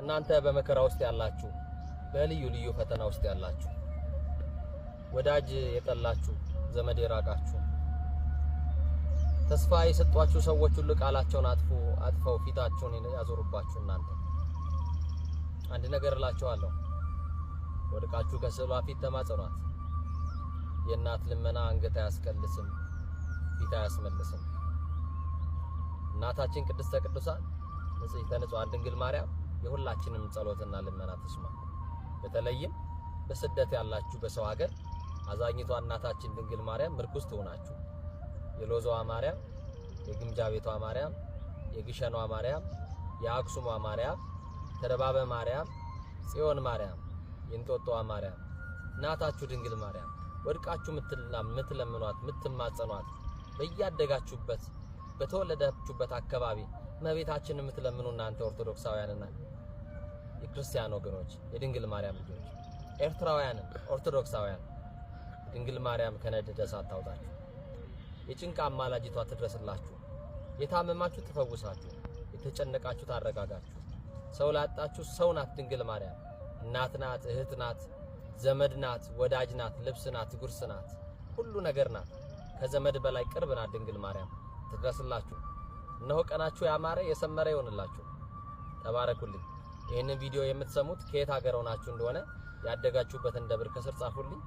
እናንተ በመከራ ውስጥ ያላችሁ በልዩ ልዩ ፈተና ውስጥ ያላችሁ ወዳጅ የጠላችሁ ዘመድ የራቃችሁ ተስፋ የሰጧችሁ ሰዎች ሁሉ ቃላቸውን አጥፈው ፊታቸውን ያዞሩባችሁ እናንተ አንድ ነገር እላችኋለሁ ወድቃችሁ ከስዕሏ ፊት ተማጸኗት የእናት ልመና አንገት አያስቀልስም ፊት አያስመልስም እናታችን ቅድስተ ቅዱሳን ንጽሕተ ንጹሐን ድንግል ማርያም የሁላችንም ጸሎትና ልመና ትስማ በተለይም በስደት ያላችሁ በሰው ሀገር አዛኝቷ እናታችን ድንግል ማርያም ምርኩስ ትሆናችሁ የሎዛዋ ማርያም የግምጃ ቤቷ ማርያም የግሸኗ ማርያም የአክሱሟ ማርያም ተደባበ ማርያም ጽዮን ማርያም የእንጦጦዋ ማርያም እናታችሁ ድንግል ማርያም ወድቃችሁ ምትለምኗት ምትማጸኗት በያደጋችሁበት በተወለዳችሁበት አካባቢ እመቤታችንን የምትለምኑ እናንተ ኦርቶዶክሳውያንና የክርስቲያን ወገኖች የድንግል ማርያም ልጆች ኤርትራውያን ኦርቶዶክሳውያን ድንግል ማርያም ከነደደ እሳት ታውጣችሁ የጭንቃ አማላጅቷ ትድረስላችሁ የታመማችሁ ትፈውሳችሁ የተጨነቃችሁ ታረጋጋችሁ ሰው ላጣችሁ ሰው ናት ድንግል ማርያም እናት ናት እህት ናት ዘመድ ናት ወዳጅ ናት ልብስ ናት ጉርስ ናት ሁሉ ነገር ናት ከዘመድ በላይ ቅርብ ናት ድንግል ማርያም ትድረስላችሁ እነሆ ቀናችሁ ያማረ የሰመረ ይሆንላችሁ ተባረኩልኝ ይሄንን ቪዲዮ የምትሰሙት ከየት ሀገር ሆናችሁ እንደሆነ ያደጋችሁበትን ደብር ከስር ጻፉልኝ